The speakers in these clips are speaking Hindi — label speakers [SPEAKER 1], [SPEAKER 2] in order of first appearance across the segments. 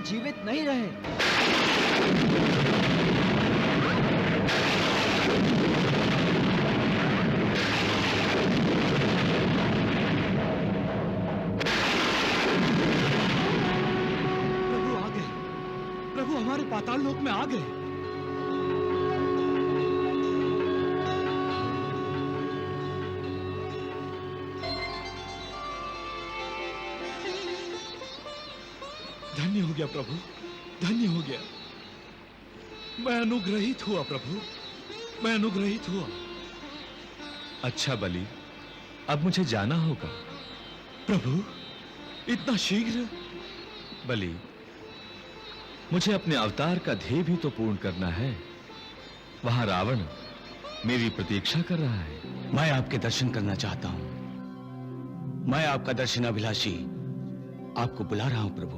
[SPEAKER 1] जीवित नहीं रहे।
[SPEAKER 2] प्रभु आ गए, प्रभु हमारे पाताल लोक में आ गए। धन्य हो गया प्रभु, धन्य हो गया। मैं अनुग्रहित हुआ प्रभु, मैं अनुग्रहित हुआ।
[SPEAKER 3] अच्छा बलि, अब मुझे जाना होगा।
[SPEAKER 2] प्रभु, इतना शीघ्र?
[SPEAKER 3] बलि, मुझे अपने अवतार का ध्येय भी तो पूर्ण करना है। वहां रावण मेरी प्रतीक्षा कर रहा है।
[SPEAKER 4] मैं आपके दर्शन करना चाहता हूं। मैं आपका दर्शनाभिलाषी आपको बुला रहा हूं प्रभु,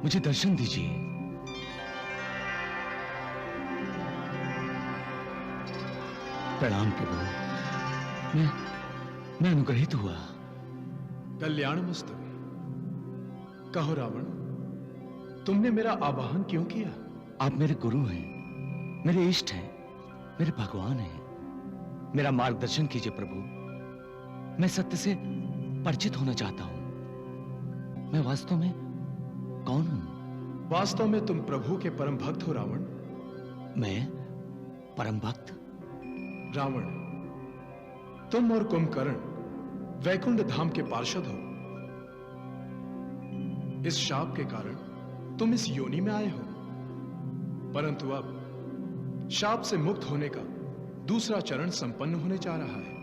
[SPEAKER 4] मुझे दर्शन दीजिए। प्रणाम प्रभु, मैं अनुग्रहित हुआ।
[SPEAKER 2] कल्याणमस्तु। कहो रावण, तुमने मेरा आवाहन क्यों किया?
[SPEAKER 4] आप मेरे गुरु हैं, मेरे इष्ट हैं, मेरे भगवान हैं। मेरा मार्गदर्शन कीजिए प्रभु। मैं सत्य से परिचित होना चाहता हूं। मैं वास्तव में कौन हूं?
[SPEAKER 2] वास्तव में तुम प्रभु के परम भक्त हो रावण।
[SPEAKER 4] मैं परम भक्त?
[SPEAKER 2] रावण, तुम और कुंभकर्ण वैकुंठ धाम के पार्षद हो। इस शाप के कारण तुम इस योनि में आए हो, परंतु अब शाप से मुक्त होने का दूसरा चरण संपन्न होने जा रहा है,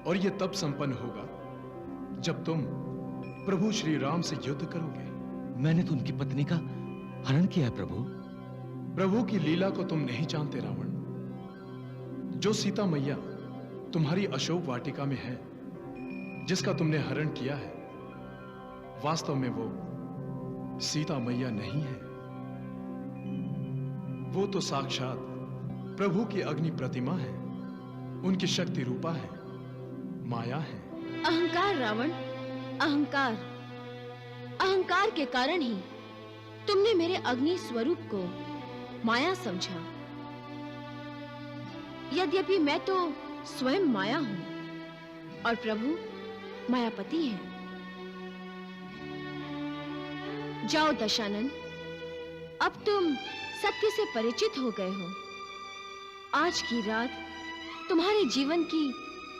[SPEAKER 2] और यह तब संपन्न होगा जब तुम प्रभु श्री राम से युद्ध करोगे।
[SPEAKER 4] मैंने तो उनकी पत्नी का हरण किया है प्रभु।
[SPEAKER 2] प्रभु की लीला को तुम नहीं जानते रावण। जो सीता मैया तुम्हारी अशोक वाटिका में है, जिसका तुमने हरण किया है, वास्तव में वो सीता मैया नहीं है। वो तो साक्षात प्रभु की अग्नि प्रतिमा है, उनकी शक्ति रूपा है, माया है।
[SPEAKER 5] अहंकार रावण, अहंकार। अहंकार के कारण ही तुमने मेरे अग्नि स्वरूप को माया समझा। यद्यपि मैं तो स्वयं माया हूं और प्रभु मायापति हैं। जाओ दशानन, अब तुम सत्य से परिचित हो गए हो। आज की रात तुम्हारे जीवन की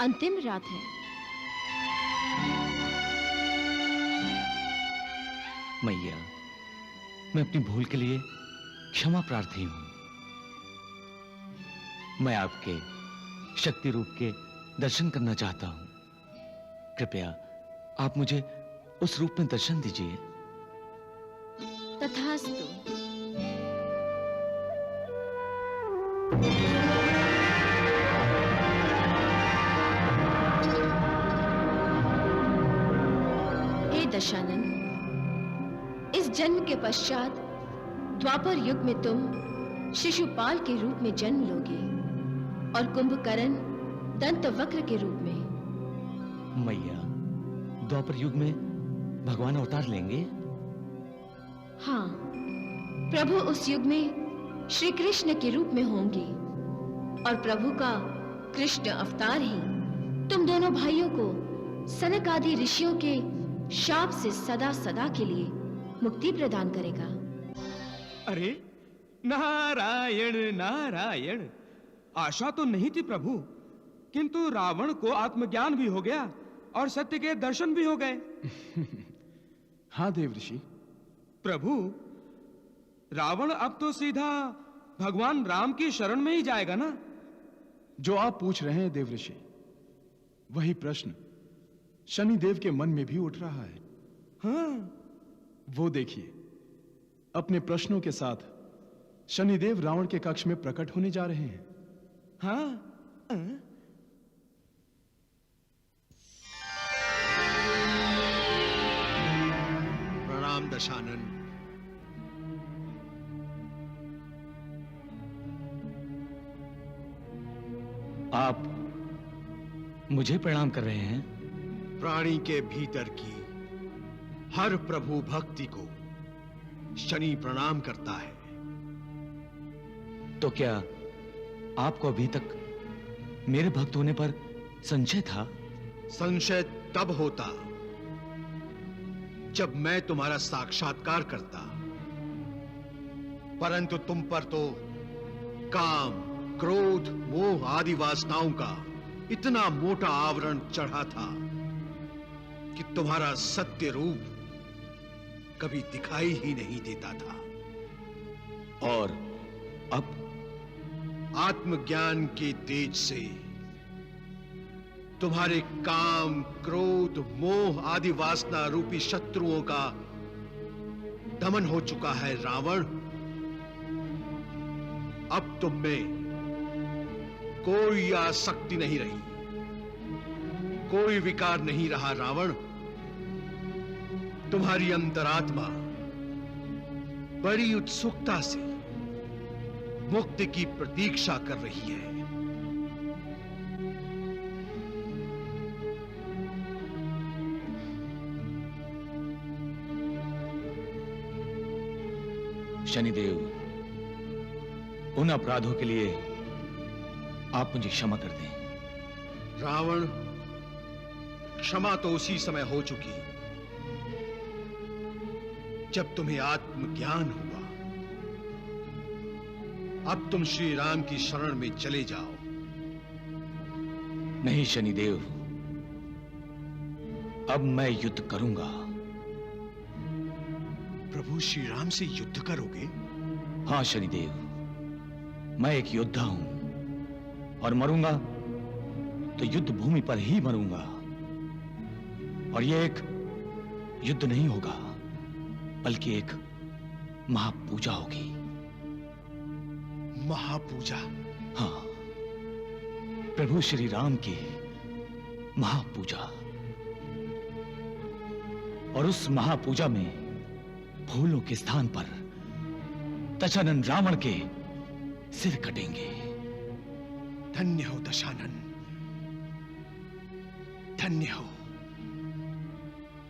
[SPEAKER 5] अंतिम रात है।
[SPEAKER 4] मैया, मैं अपनी भूल के लिए क्षमा प्रार्थी हूं। मैं आपके शक्ति रूप के दर्शन करना चाहता हूं। कृपया आप मुझे उस रूप में दर्शन दीजिए।
[SPEAKER 5] तथास्तु। हे दशानन, इस जन्म के पश्चात द्वापर युग में तुम शिशुपाल के रूप में जन्म लोगे और कुंभकर्ण दंतवक्र के रूप में।
[SPEAKER 4] मैया, द्वापर युग में भगवान अवतार लेंगे?
[SPEAKER 5] हाँ, प्रभु उस युग में श्री कृष्ण के रूप में होंगे और प्रभु का कृष्ण अवतार ही तुम दोनों भाइयों को सनक आदि ऋषियों के शाप से सदा सदा के लिए मुक्ति प्रदान करेगा।
[SPEAKER 6] अरे नारायण नारायण, आशा तो नहीं थी प्रभु, किंतु रावण को आत्मज्ञान भी हो गया और सत्य के दर्शन भी हो गए।
[SPEAKER 2] हाँ देवऋषि।
[SPEAKER 6] प्रभु, रावण अब तो सीधा भगवान राम की शरण में ही जाएगा ना?
[SPEAKER 2] जो आप पूछ रहे हैं देवऋषि, वही प्रश्न शनिदेव के मन में भी उठ रहा है।
[SPEAKER 6] हाँ,
[SPEAKER 2] वो देखिए, अपने प्रश्नों के साथ शनिदेव रावण के कक्ष में प्रकट होने जा रहे हैं।
[SPEAKER 6] हाँ।
[SPEAKER 7] प्रणाम दशानन।
[SPEAKER 4] आप मुझे प्रणाम कर रहे हैं?
[SPEAKER 7] प्राणी के भीतर की हर प्रभु भक्ति को शनि प्रणाम करता है।
[SPEAKER 4] तो क्या आपको अभी तक मेरे भक्त होने पर संशय था?
[SPEAKER 7] संशय तब होता जब मैं तुम्हारा साक्षात्कार करता, परंतु तुम पर तो काम, क्रोध, मोह आदि वासनाओं का इतना मोटा आवरण चढ़ा था कि तुम्हारा सत्य रूप कभी दिखाई ही नहीं देता था।
[SPEAKER 4] और अब
[SPEAKER 7] आत्मज्ञान के तेज से तुम्हारे काम, क्रोध, मोह आदि वासना रूपी शत्रुओं का दमन हो चुका है रावण। अब तुम में कोई आसक्ति नहीं रही, कोई विकार नहीं रहा रावण। तुम्हारी अंतरात्मा बड़ी उत्सुकता से मुक्ति की प्रतीक्षा कर रही है।
[SPEAKER 4] शनिदेव, उन अपराधों के लिए आप मुझे क्षमा कर दें।
[SPEAKER 7] रावण, क्षमा तो उसी समय हो चुकी जब तुम्हें आत्मज्ञान हुआ। अब तुम श्री राम की शरण में चले जाओ।
[SPEAKER 4] नहीं शनिदेव, अब मैं युद्ध करूंगा।
[SPEAKER 7] प्रभु श्री राम से युद्ध करोगे?
[SPEAKER 4] हाँ शनिदेव, मैं एक योद्धा हूं और मरूंगा तो युद्ध भूमि पर ही मरूंगा। और यह एक युद्ध नहीं होगा, बल्कि एक महापूजा होगी।
[SPEAKER 7] महापूजा?
[SPEAKER 4] हाँ, प्रभु श्री राम की महापूजा। और उस महापूजा में फूलों के स्थान पर दशानन रावण के सिर कटेंगे।
[SPEAKER 7] धन्य हो दशानन, धन्य हो,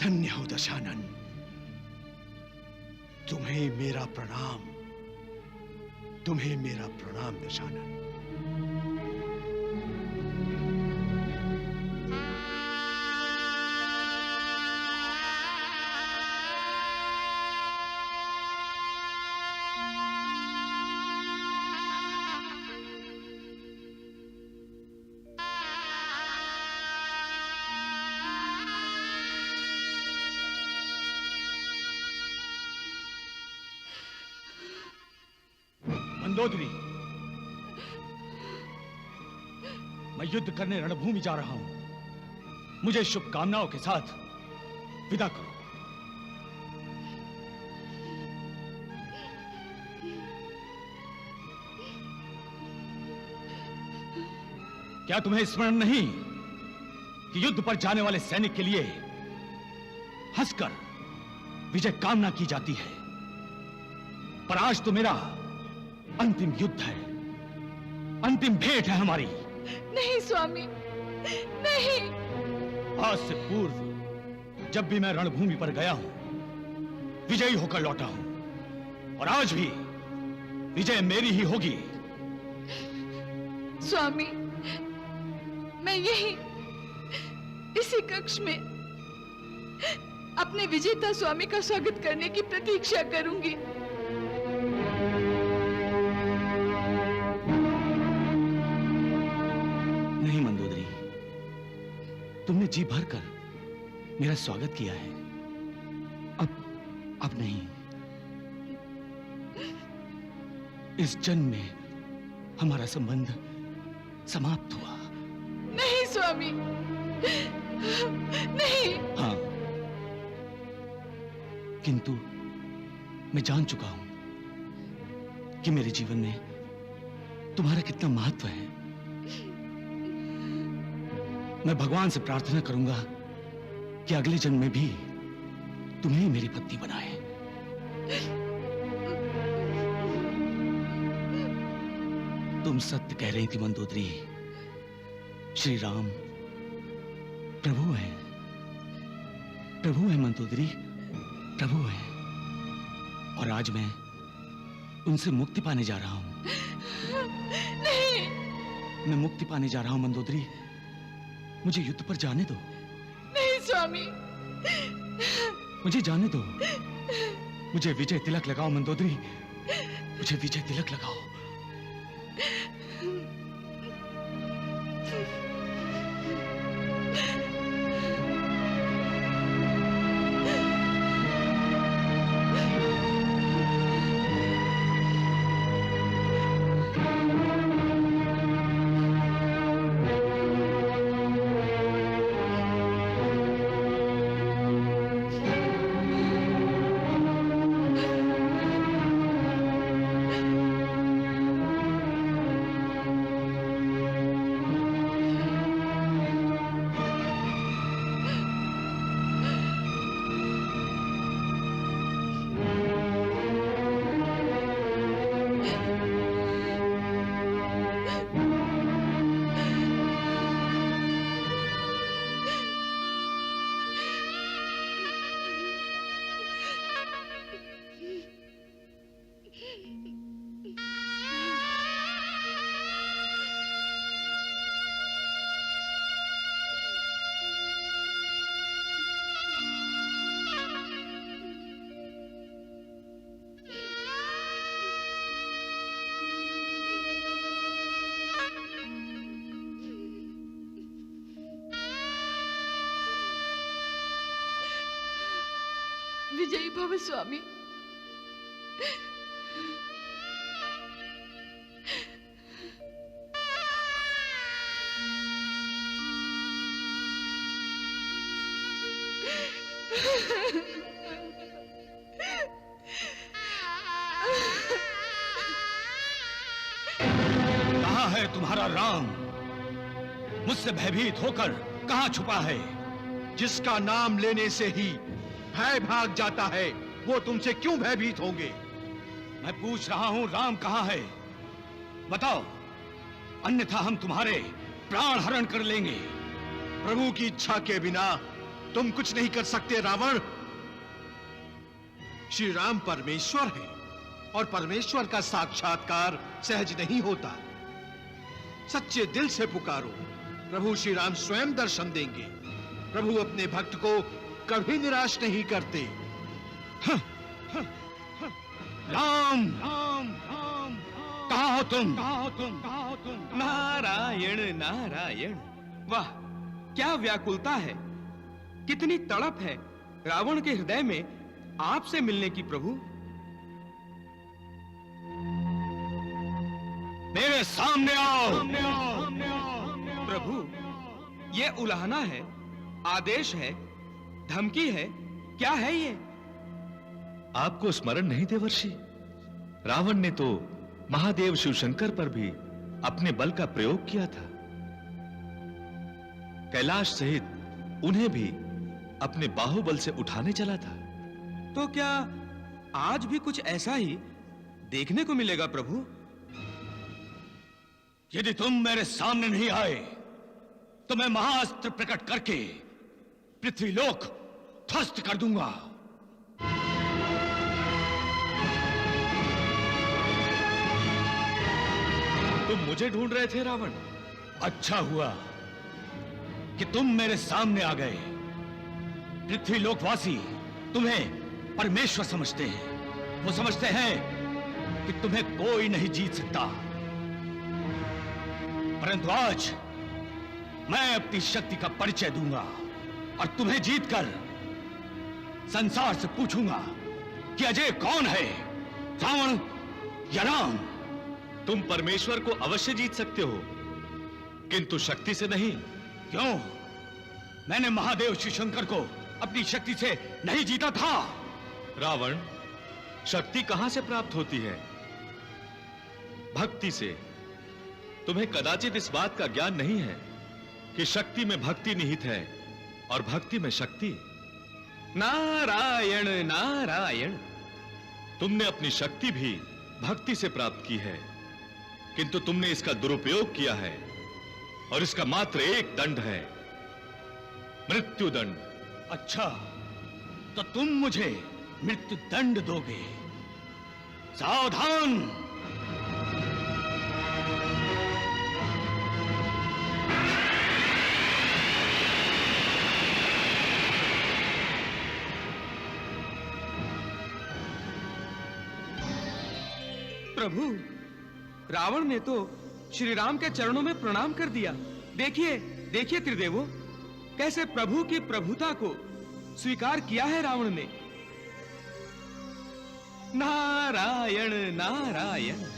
[SPEAKER 7] धन्य हो दशानन। तुम्हें मेरा प्रणाम, तुम्हें मेरा प्रणाम दशानन।
[SPEAKER 4] मंदोदरी, मैं युद्ध करने रणभूमि जा रहा हूं। मुझे शुभकामनाओं के साथ विदा करो। क्या तुम्हें स्मरण नहीं कि युद्ध पर जाने वाले सैनिक के लिए हंसकर विजय कामना की जाती है? पर आज तो मेरा अंतिम युद्ध है, अंतिम भेंट है हमारी।
[SPEAKER 5] नहीं स्वामी, नहीं।
[SPEAKER 4] आज से पूर्व जब भी मैं रणभूमि पर गया हूं, विजयी होकर लौटा हूं, और आज भी विजय मेरी ही होगी।
[SPEAKER 5] स्वामी, मैं यही इसी कक्ष में अपने विजेता स्वामी का स्वागत करने की प्रतीक्षा करूंगी।
[SPEAKER 4] नहीं मंदोदरी, तुमने जी भरकर मेरा स्वागत किया है। अब नहीं। इस जन्म में हमारा संबंध समाप्त हुआ।
[SPEAKER 5] नहीं स्वामी, नहीं।
[SPEAKER 4] हाँ, किंतु मैं जान चुका हूं कि मेरे जीवन में तुम्हारा कितना महत्व है। मैं भगवान से प्रार्थना करूंगा कि अगले जन्म में भी तुम्हें ही मेरी पत्नी बनाए। तुम सत्य कह रही थी मंदोदरी। श्री राम प्रभु है, प्रभु है मंदोदरी। प्रभु हैं और आज मैं उनसे मुक्ति पाने जा रहा हूं।
[SPEAKER 5] नहीं,
[SPEAKER 4] मैं मुक्ति पाने जा रहा हूं मंदोदरी, मुझे युद्ध पर जाने दो।
[SPEAKER 5] नहीं स्वामी,
[SPEAKER 4] मुझे जाने दो। मुझे विजय तिलक लगाओ मंदोदरी, मुझे विजय तिलक लगाओ।
[SPEAKER 5] विजयी भव स्वामी।
[SPEAKER 4] कहाँ है तुम्हारा राम? मुझसे भयभीत होकर कहाँ छुपा है?
[SPEAKER 7] जिसका नाम लेने से ही भय भाग जाता है, वो तुमसे क्यों भयभीत होंगे?
[SPEAKER 4] मैं पूछ रहा हूँ, राम कहाँ है? बताओ, अन्यथा हम तुम्हारे प्राण हरण कर लेंगे।
[SPEAKER 7] प्रभु की इच्छा के बिना तुम कुछ नहीं कर सकते रावण। श्री राम परमेश्वर है और परमेश्वर का साक्षात्कार सहज नहीं होता। सच्चे दिल से पुकारो, प्रभु श्री राम स्वयं दर्शन देंगे। प्रभु अपने भक्त को कभी निराश नहीं करते।
[SPEAKER 4] राम, राम, राम, कहाँ हो तुम? कहाँ हो तुम? कहाँ हो तुम?
[SPEAKER 6] नारायण नारायण, वाह क्या व्याकुलता है, कितनी तड़प है रावण के हृदय में आपसे मिलने की प्रभु।
[SPEAKER 4] मेरे सामने आओ।
[SPEAKER 6] प्रभु, ये उलाहना है, आदेश है, धमकी है, क्या है ये?
[SPEAKER 3] आपको स्मरण नहीं देवर्षि, रावण ने तो महादेव शिवशंकर पर भी अपने बल का प्रयोग किया था। कैलाश सहित उन्हें भी अपने बाहुबल से उठाने चला था।
[SPEAKER 6] तो क्या आज भी कुछ ऐसा ही देखने को मिलेगा प्रभु?
[SPEAKER 4] यदि तुम मेरे सामने नहीं आए तो मैं महाअस्त्र प्रकट करके पृथ्वीलोक ध्वस्त कर दूंगा।
[SPEAKER 3] तुम मुझे ढूंढ रहे थे रावण?
[SPEAKER 4] अच्छा हुआ कि तुम मेरे सामने आ गए। पृथ्वीलोकवासी तुम्हें परमेश्वर समझते हैं। वो समझते हैं कि तुम्हें कोई नहीं जीत सकता, परंतु आज मैं अपनी शक्ति का परिचय दूंगा और तुम्हें जीतकर संसार से पूछूंगा कि अजय कौन है, रावण या राम?
[SPEAKER 3] तुम परमेश्वर को अवश्य जीत सकते हो, किंतु शक्ति से नहीं।
[SPEAKER 4] क्यों? मैंने महादेव शिवशंकर को अपनी शक्ति से नहीं जीता था।
[SPEAKER 3] रावण, शक्ति कहां से प्राप्त होती है? भक्ति से। तुम्हें कदाचित इस बात का ज्ञान नहीं है कि शक्ति में भक्ति निहित है और भक्ति में शक्ति।
[SPEAKER 6] नारायण नारायण,
[SPEAKER 3] तुमने अपनी शक्ति भी भक्ति से प्राप्त की है, किंतु तुमने इसका दुरुपयोग किया है और इसका मात्र एक दंड है, मृत्यु दंड।
[SPEAKER 4] अच्छा, तो तुम मुझे मृत्यु दंड दोगे। सावधान।
[SPEAKER 6] प्रभु, रावण ने तो श्री राम के चरणों में प्रणाम कर दिया। देखिए देखिए त्रिदेवो, कैसे प्रभु की प्रभुता को स्वीकार किया है रावण ने। नारायण नारायण।